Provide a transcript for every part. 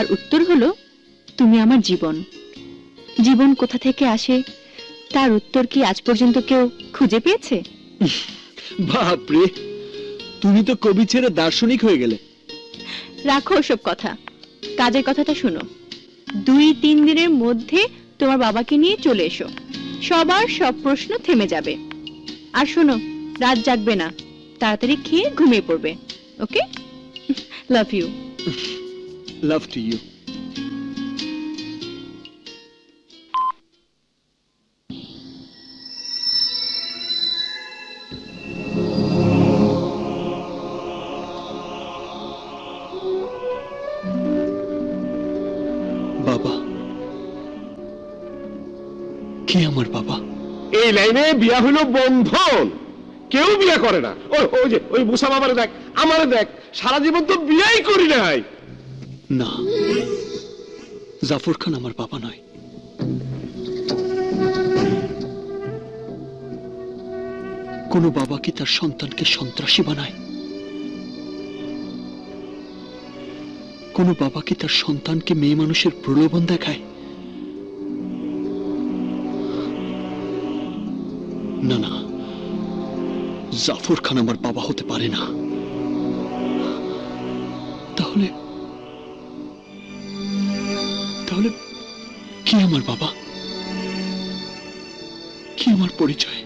তার উত্তর হলো তুমি আমার জীবন। জীবন কোথা থেকে আসে তার উত্তর কি আজ পর্যন্ত কেউ খুঁজে পেয়েছে? বাপরে, তুমি তো কবি ছেড়ে দার্শনিক হয়ে গেলে। রাখো ওসব কথা, কাজের কথাটা শোনো। 2-3 দিনের মধ্যে তোমার বাবাকে নিয়ে চলে এসো, সবার সব প্রশ্ন থেমে যাবে। আর শোনো, রাত জাগবে না, তাড়াতাড়ি খেয়ে ঘুমিয়ে পড়বে। Okay? Love you. Love to you. বাবা, কে আমার বাবা? এই লাইনে বিয়া হলো বন্ধন, কেউ বিয়া করে না। ওই যে ওই মুসা বাবারে দেখ, আমারে দেখ, সারা জীবন তো বিয়াই করি নাই। না, জাফর খান আমার বাবা নয়। কোন বাবা কি তার সন্তানকে সন্ত্রাসী বানায়? কোন বাবা কি তার সন্তানকে মেয়ে মানুষের প্রলোভন দেখায়? না না, জাফর খান আমার বাবা হতে পারে না। তাহলে তাহলে কি আমার বাবা? কি আমার পরিচয়?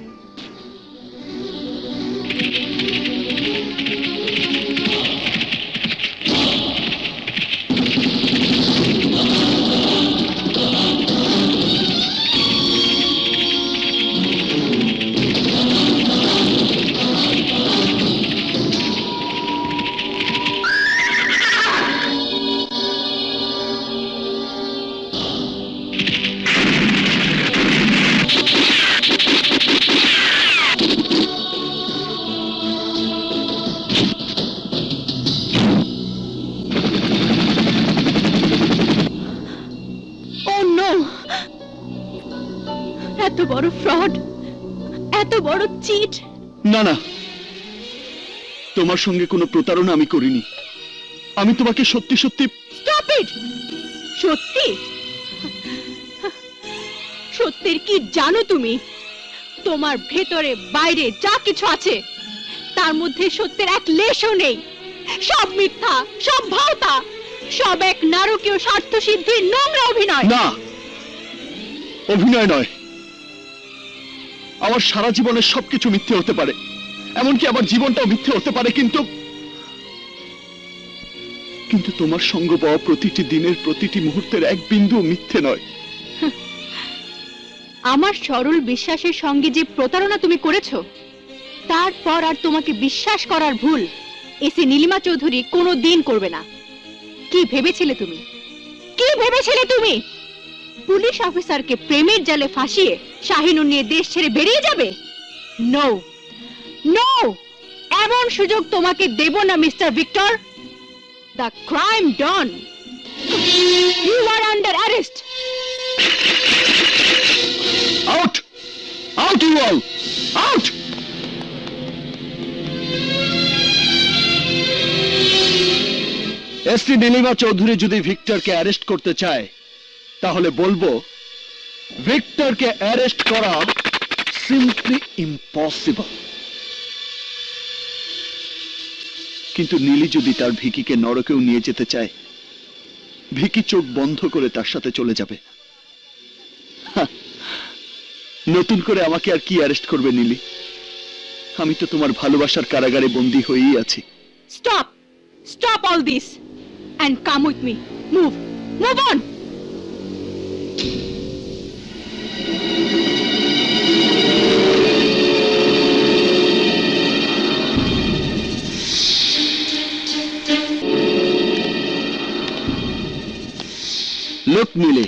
এত বড় ফ্রড, এত বড় চিট। না না, তোমার সঙ্গে কোনো প্রতারণা আমি করিনি। আমি তোমাকে সত্যি সত্যি। Stop it! সত্যি? সত্যির কি জানো তুমি? তোমার ভেতরে বাইরে যা কিছু আছে তার মধ্যে সত্যের এক লেশও নেই। সব মিথ্যা, সব ভাওতা, সব এক নারকীয় স্বার্থ সিদ্ধির নোংরা অভিনয়। না, অভিনয় নয়। আমার সারা জীবনের সবকিছু মিথ্যে হতে পারে, এমনকি আমার জীবনটাও মিথ্যে হতে পারে, কিন্তু কিন্তু তোমার সঙ্গ পাওয়া প্রতিটি দিনের প্রতিটি মুহূর্তের এক বিন্দু মিথ্যে নয়। আমার সরল বিশ্বাসের সঙ্গে যে প্রতারণা তুমি করেছো, তারপর আর তোমাকে বিশ্বাস করার ভুল এসে নীলিমা চৌধুরী কোনোদিন করবে না। কি ভেবেছিলে তুমি? কি ভেবেছিলে তুমি? পুলিশ অফিসারকে প্রেমের জালে ফাঁসিয়ে শাহিনুর নিয়ে দেশ ছেড়ে বেরিয়ে যাবে? নো নো, এমন সুযোগ তোমাকে দেব না mister Victor. The crime don, you are under arrest. Out! Out you all! Out! SP Nilima Chowdhury যদি ভিক্টরকে অ্যারেস্ট করতে চায় তাহলে বলবো ভিক্টরকে অ্যারেস্ট করা সিম্পলি ইম্পসিবল। কিন্তু নীলি যদি তার ভিকিকে নরকেও নিয়ে যেতে চায়, ভিকি চোখ বন্ধ করে তার সাথে চলে যাবে। নতুন করে আমাকে আর কি অ্যারেস্ট করবে নীলি? আমি তো তোমার ভালোবাসার কারাগারে বন্দী হয়েই আছি। Stop! Stop all this and come with me. Move! Move on! লোক নীলি,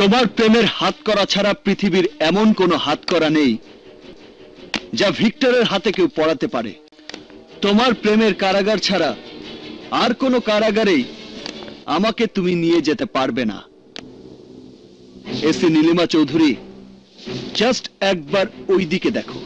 তোমার প্রেমের হাত করা ছাড়া পৃথিবীর এমন কোনো হাত করা নেই যা ভিক্টরের হাতে কেউ পড়াতে পারে। তোমার প্রেমের কারাগার ছাড়া আর কোনো কারাগারেই আমাকে তুমি নিয়ে যেতে পারবে না। এসি নীলিমা চৌধুরী, জাস্ট একবার ওই দিকে দেখো।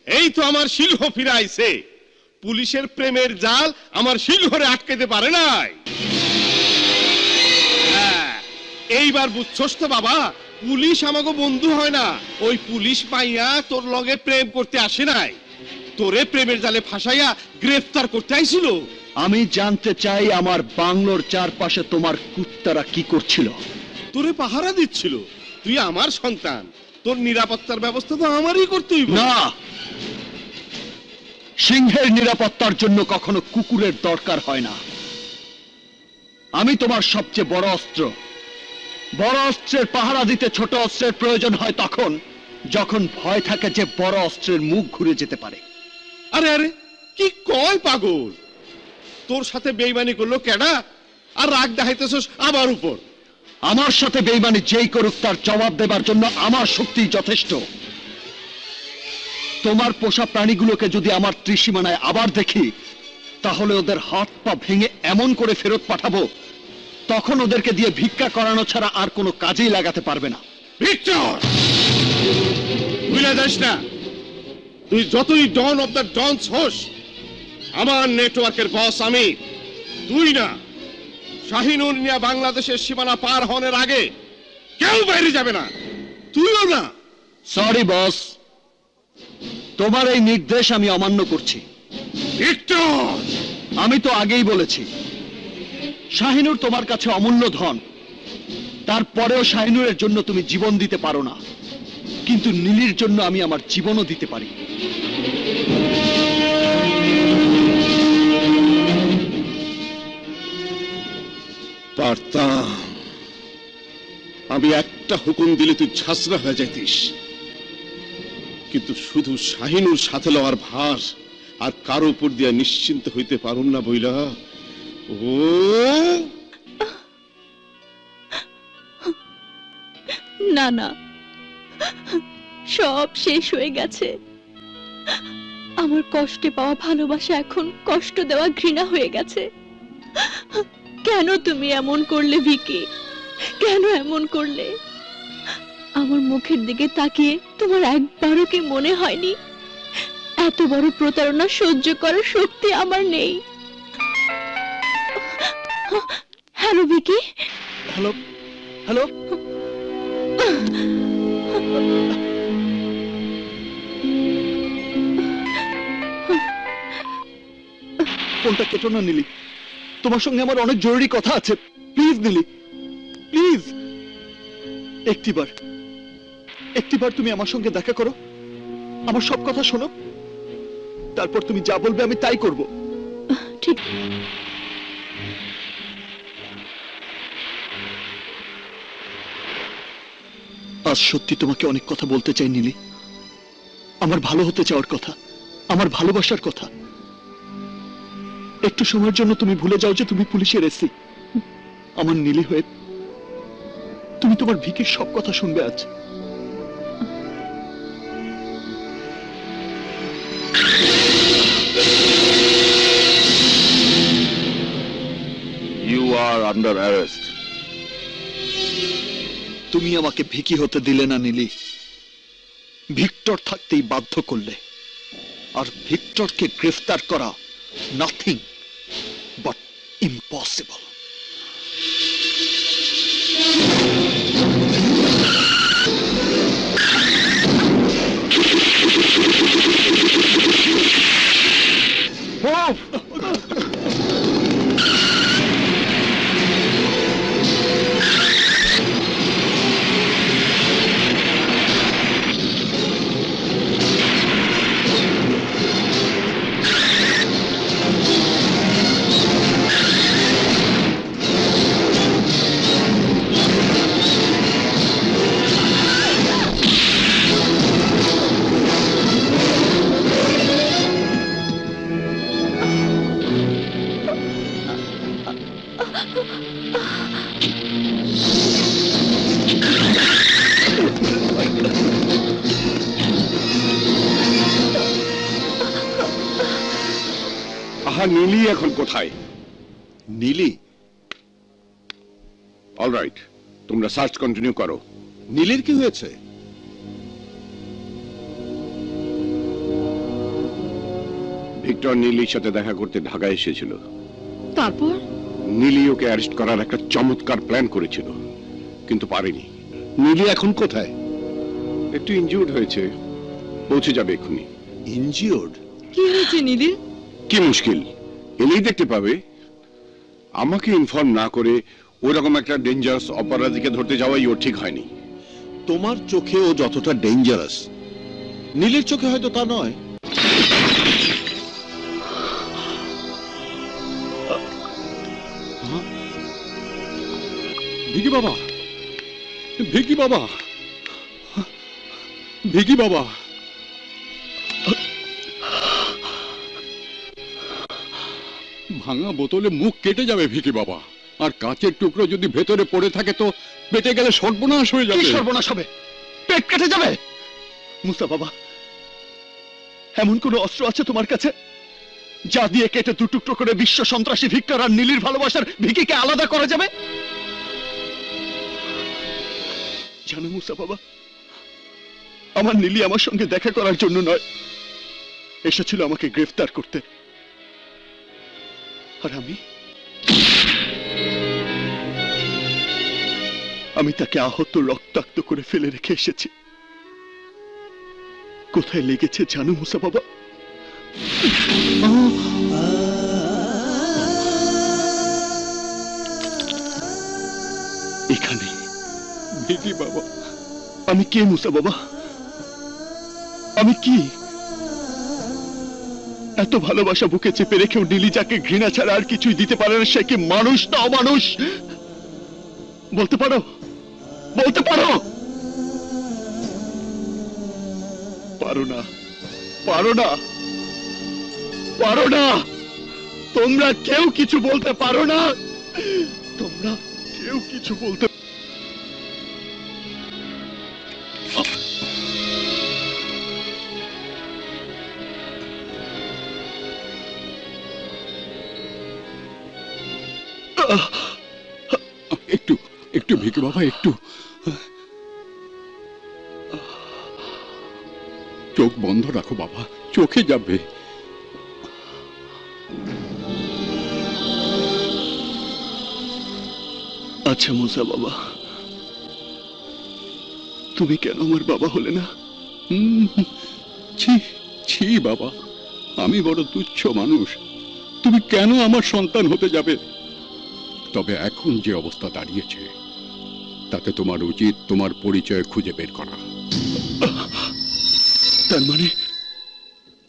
এই তো আমার সিংহ ফিরে আইছে। পুলিশের প্রেমের জাল আমার সিংহরে আটকাইতে পারে নাই। হ্যাঁ, এইবার বুঝছস তো বাবা, পুলিশ আমাকে বন্ধু হয় না। ওই পুলিশ পাইয়া তোর লগে প্রেম করতে আসে নাই, তোরে প্রেমের জালে ফাঁসাইয়া গ্রেফতার করতে আইছিল। আমি জানতে চাই আমার বাংলোর চারপাশে তোমার কুত্তারা কি করছিল। তোরে পাহারা দিচ্ছিল। তুই আমার সন্তান, তোর নিরাপত্তার ব্যবস্থা তো আমারই করতে হইব। না, সিংহের নিরাপত্তার জন্য কখনো কুকুরের দরকার হয় না। আমি তোমার সবচেয়ে বড় অস্ত্র। বড় অস্ত্রের পাহারা দিতে ছোট অস্ত্রের প্রয়োজন হয় তখন যখন ভয় থাকে যে বড় অস্ত্রের মুখ ঘুরে যেতে পারে। আরে আরে, কি কয় পাগল! তোর সাথে বেইমানি করলো কেডা, আর রাগ দেখাইতেছস আমার উপর? আমার সাথে বেইমানি যেই করুক তার জবাব দেবার জন্য আমার শক্তি যথেষ্ট। তোমার পোষা প্রাণীগুলোকে যদি আমার ত্রিসীমানায় আবার দেখি, তাহলে ওদের হাত পা ভেঙে এমন করে ফেরত পাঠাবো, তখন ওদেরকে দিয়ে ভিক্ষা করানো ছাড়া আর কোনো কাজেই লাগাতে পারবে না। ভিক্টর, ভুলে যাস না, তুই যতই ডন অফ দ্য ডনস হোস, আমার নেটওয়ার্কের বস আমি, তুই না। শাহিনুর নিয়ে বাংলাদেশের সীমানা পার হওয়ার আগে কেউ বাইরে যাবে না, তুইও না। সরি বস, তোমার এই নির্দেশ আমি অমান্য করছি। ভিক্টর, আমি তো আগেই বলেছি শাহিনুর তোমার কাছে অমূল্য ধন। তারপরেও শাহিনুরের জন্য তুমি জীবন দিতে পারো না, কিন্তু নীলির জন্য আমি আমার জীবনও দিতে পারি। পারতাম, আমি একটা হুকুম দিলে তুই ঝাঁসরা হয়ে যাইতিস, কিন্তু শুধু শাহিনুর সাথে লওয়ার ভার আর কারো উপর দিয়া নিশ্চিন্ত হইতে পারুম না বইলা। ও না না, সব শেষ হয়ে গেছে। আমার কষ্টে পাওয়া ভালোবাসা এখন কষ্ট দেওয়া ঘৃণা হয়ে গেছে। কেন তুমি এমন করলে ভিকি? কেন এমন করলে? আমার মুখের দিকে তাকিয়ে তোমার একবারও কি মনে হয়নি এত বড় প্রতারণা সহ্য করার শক্তি আমার নেই? হ্যালো ভিকি। হ্যালো হ্যালো, ফোনটা কেটো না নীলি, তোমার সঙ্গে আমার অনেক জরুরি কথা আছে। প্লিজ নীলি, প্লিজ একটিবার তুমি আমার সঙ্গে দেখা করো, আমার সব কথা শোনো, তারপর তুমি যা বলবে আমি তাই করব। ঠিক। আজ সত্যি তোমাকে অনেক কথা বলতে চাই নীলি। আমার ভালো হতে চাওয়ার কথা, আমার ভালোবাসার কথা। একটু সময়ের জন্য তুমি ভুলে যাও যে তুমি পুলিশের এসি। আমার নীলি হয়ে তুমি তোমার ভিকির সব কথা শুনবে আজ। You are under arrest. তুমি আমাকে ভিকি হতে দিলে না নীলি, ভিক্টর থাকতেই বাধ্য করলে। আর ভিক্টরকে গ্রেফতার করা নাথিং বাট ইম্পসিবল। আহা, নীলি এখন কোথায়? নীলি? অলরাইট, তোমরা সার্চ কন্টিনিউ করো। নীলির কি হয়েছে? ভিক্টর নীলির সাথে দেখা করতে ঢাকায় এসেছিল। তারপর নীলি ওকে অ্যারেস্ট করার একটা চমৎকার প্ল্যান করেছিল, কিন্তু পারেনি। নীলি এখন কোথায়? একটু ইনজিউর্ড হয়েছে, পৌঁছে যাবে এক্ষুনি। ইনজিওর্ড? কি হয়েছে নীলির? কি মুশকিল, এলেই দেখতে পাবে। আমাকে ইনফর্ম না করে ওরকম একটা ডেঞ্জারাস অপরাধীকে ধরতে যাওয়াই ওর ঠিক হয়নি। তোমার চোখে ও যতটা ডেঞ্জারাস, নীলের চোখে হয়তো তা নয়। ভিকি বাবা, ভিকি বাবা, ভিকি বাবা, ভাঙা বোতলে মুখ কেটে যাবে ভিকি বাবা। আর কাঁচের টুকরো যদি ভেতরে পড়ে থাকে তো পেটে গেলে সর্বনাশ হয়ে কি যাবে। সর্বনাশ হবে? পেট কেটে যাবে? মুসা বাবা, এমন কোন অস্ত্র আছে তোমার কাছে যা দিয়ে কেটে দু টুকরো করে বিশ্ব সন্ত্রাসী ভিক্টর আর নীলির ভালোবাসার ভিকিকে আলাদা করা যাবে? জানো মুসা বাবা, আমার নীলি আমার সঙ্গে দেখা করার জন্য নয়, এসেছিল আমাকে গ্রেফতার করতে। আর আমি তাকে আহত রক্তাক্ত করে ফেলে রেখে এসেছি। কোথায় লেগেছে জানো মুসা বাবা? এখানে। ভিকি বাবা, আমি কে মুসা বাবা? আমি কি? এত ভালোবাসা বুকে চেপে রেখেও নীলি যাকে ঘৃণা ছাড়া আর কিছুই দিতে পারে না, সে কি মানুষ না অমানুষ? বলতে পারো? বলতে পারো? পারো না, পারো না, পারো না। তোমরা কেউ কিছু বলতে পারো না, তোমরা কেউ কিছু বলতে। একটু একটু ভিকি বাবা, একটু চোখ বন্ধ রাখো বাবা, চোখে যাবে। আচ্ছা মুসা বাবা, তুমি কেন আমার বাবা হলে না? ছি ছি বাবা, আমি বড় তুচ্ছ মানুষ, তুমি কেন আমার সন্তান হতে যাবে? তবে এখন যে অবস্থা দাঁড়িয়েছে তাতে তোমার উচিত তোমার পরিচয় খুঁজে বের করা। তার মানে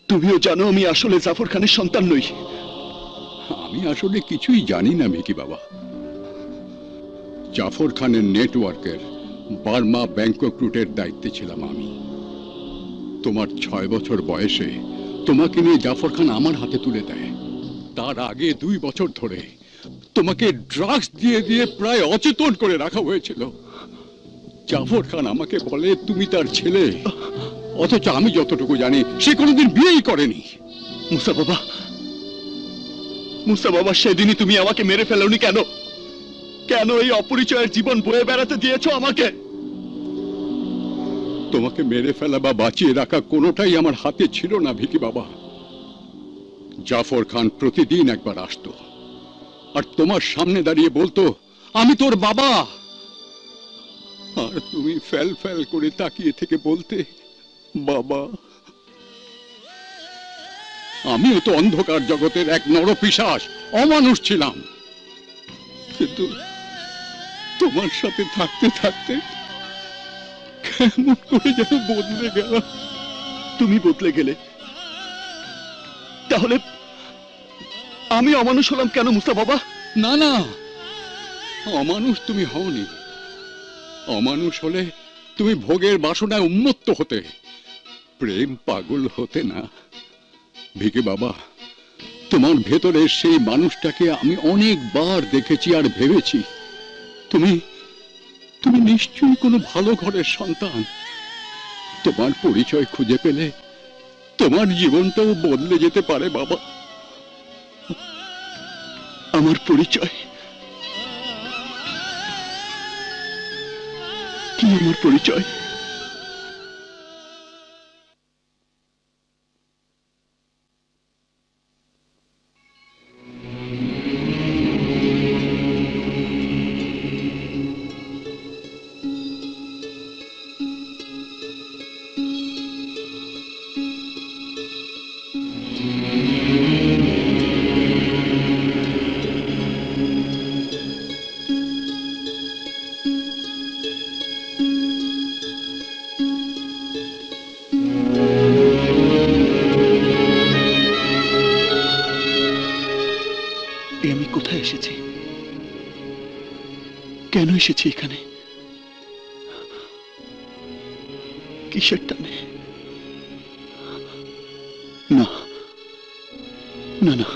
তুমিও জানো আমি আসলে জাফর খানের সন্তান নই? আমি আসলে কিছুই জানি না ভিকি বাবা। জাফর খানের নেটওয়ার্কের বার্মা ব্যাংকক রুটের দায়িত্বে ছিলাম আমি। তোমার 6 বছর বয়সে তোমাকে নিয়ে জাফর খান আমার হাতে তুলে দেয়। তার আগে 2 বছর ধরে তোমাকে ড্রাগস দিয়ে দিয়ে প্রায় অচেতন করে রাখা হয়েছিল। জাফর খান আমাকে বলে তুমি তার ছেলে, অথচ আমি যতটুকু জানি সে কোনোদিন বিয়েই করেনি। মুসা বাবা, মুসা বাবা, সেদিনই তুমি আমাকে মেরে ফেলোনি কেন? কেন এই অপরিচয়ের জীবন বয়ে বেড়াতে দিয়েছো আমাকে? তোমাকে মেরে ফেলা বা বাঁচিয়ে রাখা কোনোটাই আমার হাতে ছিল না ভিকি বাবা। জাফর খান প্রতিদিন একবার আসতো আর তোমার সামনে দাঁড়িয়ে বলতো আমি তোর বাবা, আর তুমি ফেল ফেল করে তাকিয়ে থেকে বলতে বাবা। আমিও তো অন্ধকার জগতের এক নরপিশাচ, অমানুষ ছিলাম, কিন্তু তোমার সাথে থাকতে থাকতে কেমন করে যেন বদলে গেল। তুমি বদলে গেলে, তাহলে আমি অমানুষ হলাম কেন মুসা বাবা? না না, অমানুষ তুমি হওনি। অমানুষ হলে তুমি ভোগের বাসনায় উন্মত্ত হতে, প্রেম পাগল হতে না। ভিকি বাবা, তোমার ভেতরে সেই মানুষটাকে আমি অনেকবার দেখেছি আর ভেবেছি তুমি তুমি নিশ্চয়ই কোনো ভালো ঘরের সন্তান। তোমার পরিচয় খুঁজে পেলে তোমার জীবনটাও বদলে যেতে পারে বাবা। আমার পরিচয়? কি আমার পরিচয়? কেন এসেছি এখানে? কিসের টানে? না না না,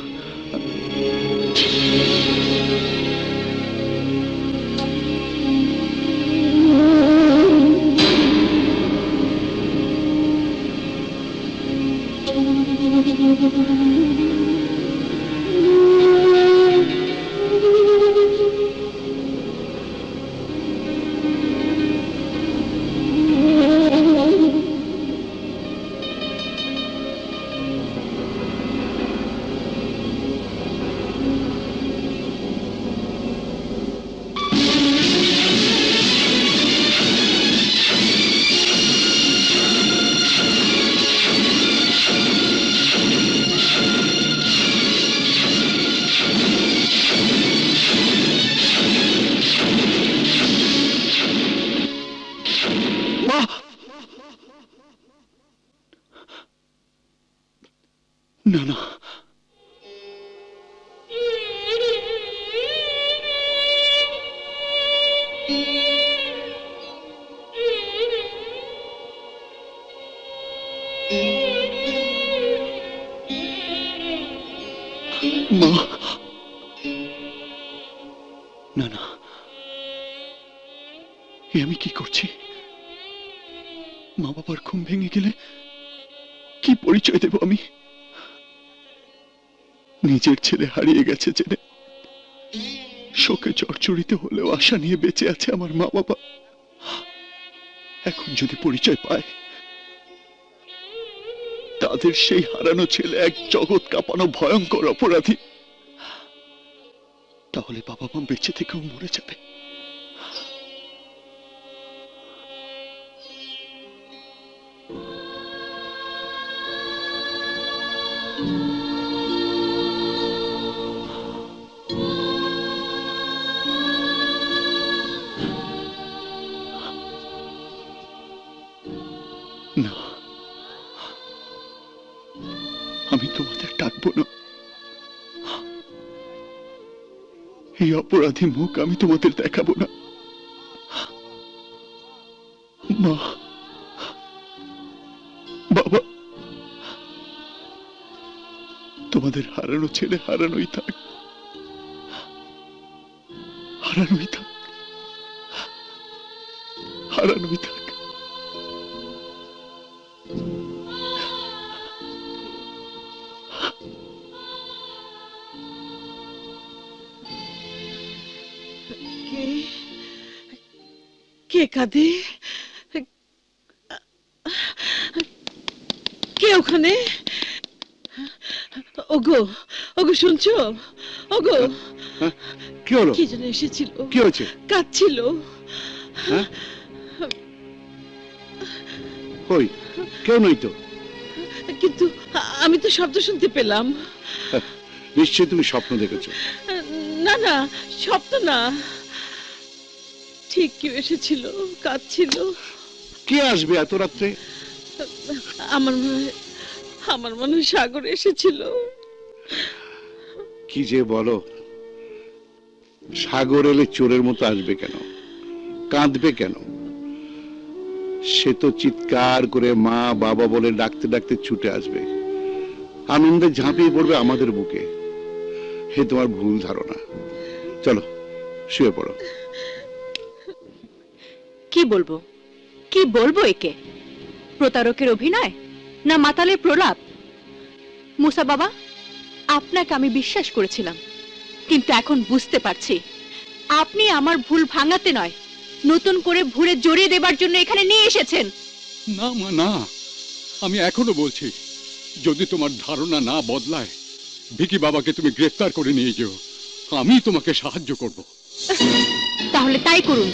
মা! না না, মা! না না, এ আমি কি করছি? মা বাবার ঘুম ভেঙে গেলে কি পরিচয় দেব আমি? নিজের ছেলে হারিয়ে গেছে জেনে শোকে জর্জরিত হলেও আশা নিয়ে বেঁচে আছে আমার মা বাবা। এখন যদি পরিচয় পায় তাদের সেই হারানো ছেলে এক জগৎ কাঁপানো ভয়ঙ্কর অপরাধী, তাহলে বাবা মা বেঁচে থেকেও মরে যাবে। না, আমি তোমাদের ডাকবো না। এই অপরাধী মুখ আমি তোমাদের দেখাবো না। মা, বাবা, তোমাদের হারানো ছেলে হারানোই থাক, হারানোই থাক, হারানোই থাক। কে কাঁদে? কে ওখানে? ওগো, ওগো শুনছো? ওগো, কি হলো? কি যেন এসেছিল, কি হয়েছে? কাঁদছিল। হ্যাঁ? কই, কেউ নই তো। কিন্তু আমি তো শব্দ শুনতে পেলাম। নিশ্চয়ই তুমি স্বপ্ন দেখেছো। না না, স্বপ্ন না, ঠিক কেউ এসেছিল, কাঁদছিল। কে আসবে এত রাত্রে? আমার মনে হয় সাগর এসেছিল। কি যে বলো, সাগর এলে চোরের মতো আসবে কেন? কাঁদবে কেন? সে তো চিৎকার করে মা বাবা বলে ডাকতে ডাকতে ছুটে আসবে, আনন্দে ঝাঁপিয়ে পড়বে আমাদের বুকে। হে তোমার ভুল ধারণা। চলো শুয়ে পড়ো। কি বলবো, কি বলবো একে? প্রতারকের অভিনয় না মাতালের প্রলাপ? মুসা বাবা, আপনাকে আমি বিশ্বাস করেছিলাম, কিন্তু এখন বুঝতে পারছি আপনি আমার ভুল ভাঙাতে নয়, নতুন করে ভুলে জড়িয়ে দেবার জন্য এখানে নিয়ে এসেছেন। না মা না, আমি এখনো বলছি, যদি তোমার ধারণা না বদলায়, ভিকি বাবাকে তুমি গ্রেফতার করে নিয়ে যেও, আমি তোমাকে সাহায্য করব। তাহলে তাই করুন।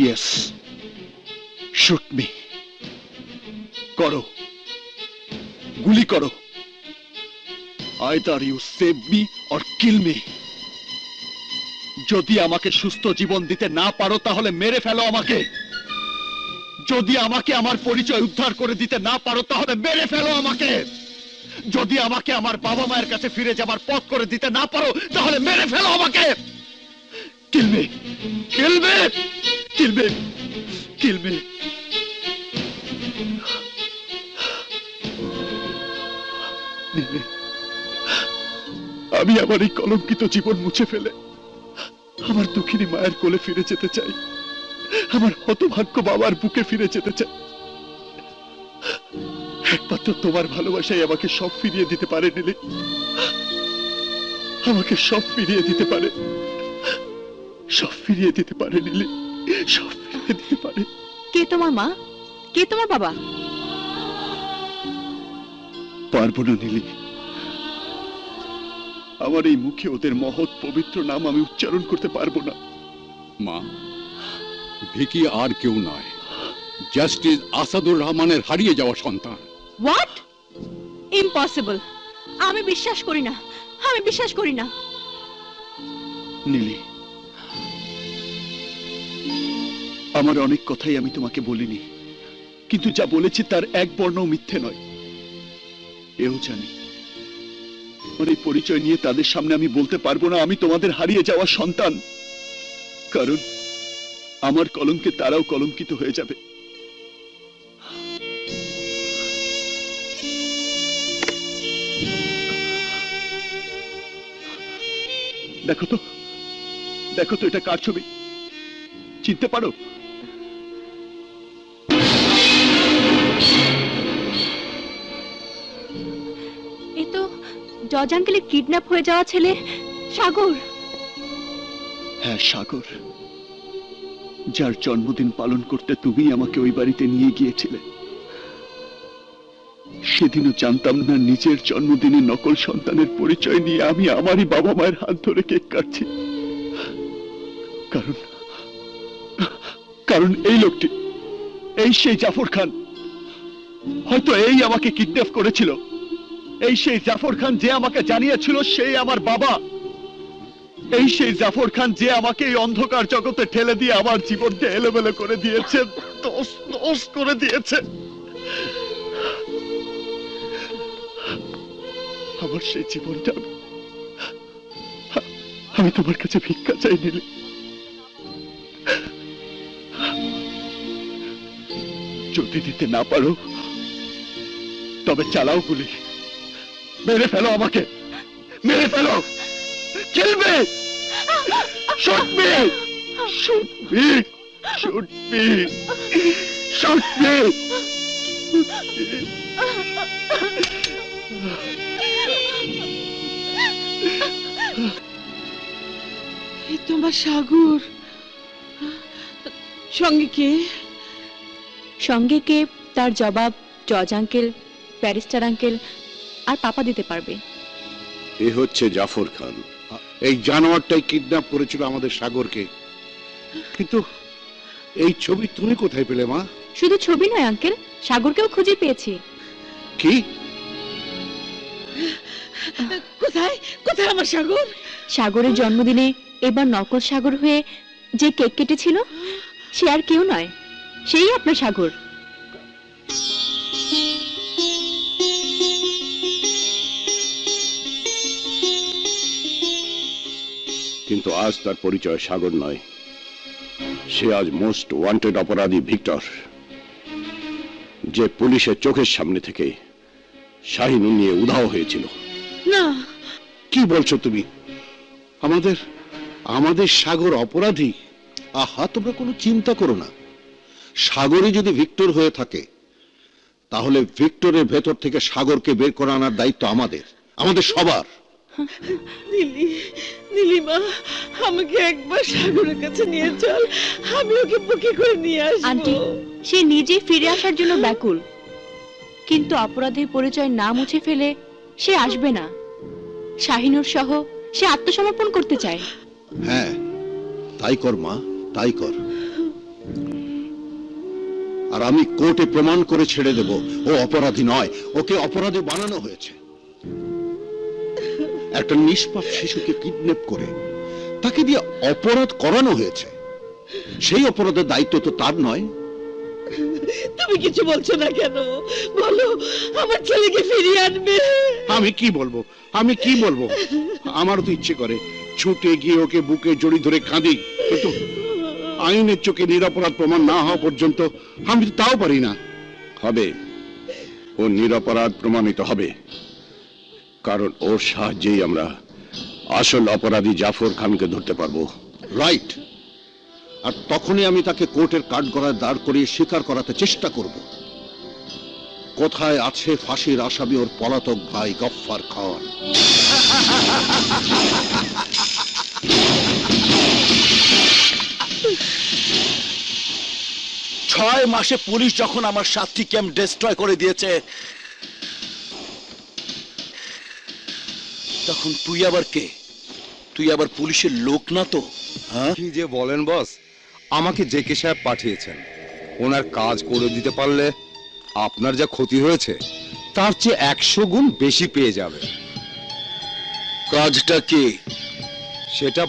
Yes, shoot me. করো, গুলি করো। Either you save me or kill me. যদি আমাকে সুস্থ জীবন দিতে না পারো তাহলে মেরে ফেলো আমাকে। যদি আমাকে আমার পরিচয় উদ্ধার করে দিতে না পারো তাহলে মেরে ফেলো আমাকে। যদি আমাকে আমার বাবা মায়ের কাছে ফিরে যাবার পথ করে দিতে না পারো তাহলে মেরে ফেলো আমাকে। কিল মি, কিল মি, কিল মি, কিল মি। আমি আমার এই কলঙ্কিত জীবন মুছে ফেলে আমার দুঃখিনী মায়ের কোলে ফিরে যেতে চাই, আমার হতভাগ্য বাবার বুকে ফিরে যেতে চাই। একমাত্র তোমার ভালোবাসাই আমাকে সব ফিরিয়ে দিতে পারে নীলি, আমাকে সব ফিরিয়ে দিতে পারে, সব ফিরিয়ে দিতে পারে নীলি, সব ফিরিয়ে দিতে পারে। কে তোমার মা, কে তোমার বাবা? পারবো না নীলি, আমার এই মুখে ওদের মহৎ পবিত্র নাম আমি উচ্চারণ করতে পারবো না। মা, ভিকি আর কেউ নয়, জাস্টিস আসাদুর রহমানের হারিয়ে যাওয়া সন্তান। হোয়াট? ইম্পসিবল। আমি বিশ্বাস করি না, আমি বিশ্বাস করি না। নীলি, আমার অনেক কথাই আমি তোমাকে বলিনি, কিন্তু যা বলেছি তার এক বর্ণও মিথ্যে নয়। এও জানি আমার এই পরিচয় নিয়ে তাদের সামনে আমি বলতে পারবো না আমি তোমাদের হারিয়ে যাওয়া সন্তান, কারণ আমার কলঙ্কে তারাও কলঙ্কিত হয়ে যাবে। দেখো তো, দেখো তো এটা কার ছবি, চিনতে পারো? এ তো জজ আঙ্কেলের কিডন্যাপ হয়ে যাওয়া ছেলে সাগর। হ্যাঁ, সাগর, যার জন্মদিন পালন করতে তুমি আমাকে ওই বাড়িতে নিয়ে গিয়েছিলে। সেদিনও জানতাম না নিজের জন্মদিনে নকল সন্তানের পরিচয় নিয়ে আমি আমারই বাবা মায়ের হাত ধরে কেক কাটছি। কারণ কারণ এই লোকটি, এই সেই জাফর খান, হয়তো এই আমাকে কিডন্যাপ করেছিল। এই সেই জাফর খান যে আমাকে জানিয়েছিল সেই আমার বাবা। এই সেই জাফর খান যে আমাকে এই অন্ধকার জগতে ঠেলে দিয়ে আমার জীবনকে এলোমেলো করে দিয়েছে, দোষ দোষ করে দিয়েছে। আমার সেই জীবনটা আমি তোমার কাছে ভিক্ষা চাই নিলে। যদি দিতে না পারো তবে চালাও গুলি, মেরে ফেলো আমাকে, মেরে ফেলো, kill me, shoot me, shoot me, shoot me, shoot me. এই তোমার সাগর, সঙ্গে কে? সঙ্গে কে তার জবাব জজ আঙ্কেল, ব্যারিস্টার আঙ্কেল আর পাপা দিতে পারবে। এ হচ্ছে জাফর খান, এই জানোয়ারটাই কিডন্যাপ করেছিল আমাদের সাগরকে। কিন্তু এই ছবি তুমি কোথায় পেলে মা? শুধু ছবি নয় আঙ্কেল, সাগরকেও খুঁজে পেয়েছি। কি? কোথায় কোথায় আমার সাগর? সাগরের জন্মদিনে এবার নকল সাগর হয়ে যে কেক কেটেছিল সে আর কেউ নয়, সেই আপনার সাগর। কিন্তু আজ তার পরিচয় সাগর নয়, সে আজ মোস্ট ওয়ান্টেড অপরাধী ভিক্টর, যে পুলিশের চোখের সামনে থেকে শাহিনুর নিয়ে উধাও হয়েছিল। না, কি বলছো তুমি? আমাদের আমাদের সাগর অপরাধী? আহা, তোমরা কোনো চিন্তা করো না। সাগরই যদি ভিক্টর হয়ে থাকে তাহলে ভিক্টরের ভেতর থেকে সাগরকে বের করে আনার দায়িত্ব আমাদের, আমাদের সবার। নীলি, নীলিমা, আমাকে একবার সাগরের কাছে নিয়ে চল, আমি ওকে বুকে করে নিয়ে আন্টি, আসবো। সে নিজে ফিরে আসার জন্য ব্যাকুল, কিন্তু অপরাধের পরিচয় না মুছে ফেলে সে আসবে না। শাহিনুর সহ সে আত্মসমর্পণ করতে চায়। হ্যাঁ, তাই কর মা, তাই কর। আর আমি কোর্টে প্রমাণ করে ছেড়ে দেব ও অপরাধী নয়, ওকে অপরাধী বানানো হয়েছে। একটা নিষ্পাপ শিশুকে কিডন্যাপ করে তাকে দিয়ে অপরাধ করানো হয়েছে, সেই অপরাধের দায়িত্ব তো তার নয়। তুমি কিছু বলছো না কেন? বলো, আমার ছেলেকে ফিরিয়ে আনবে। আমি কি বলবো, আমি কি বলবো? আমারও তো ইচ্ছে করে ছুটে গিয়ে ওকে বুকে জড়ি ধরে কাঁদি, কিন্তু আইনের চোখে নিরপরাধ প্রমাণ না হওয়া পর্যন্ত আমি তো তাও পারি না। হবে, ও নিরপরাধ প্রমাণিত হবে, কারণ ওর সাহায্যেই আমরা আসল অপরাধী জাফর খানকে ধরতে পারবো। রাইট। আর তখনই আমি তাকে কোর্টের কাঠগড়ায় দাঁড় করিয়ে স্বীকার করাতে চেষ্টা করব কোথায় আছে ফাঁসির আসামি ওর পলাতক ভাই গফফার খান। 6 মাসে পুলিশ যখন আমার 7টি ক্যাম্প ডিস্ট্রয় করে দিয়েছে, তখন তুই আবার কে? তুই আবার পুলিশের লোক না তো? হ্যাঁ, কি যে বলেন বস, আমাকে জেকে সাহেব পাঠিয়েছেন। ওনার কাজ করে দিতে পারলে আপনার যা ক্ষতি হয়েছে তার চেয়ে 100 গুণ বেশি পেয়ে যাবে। কাজটা কি? সেটা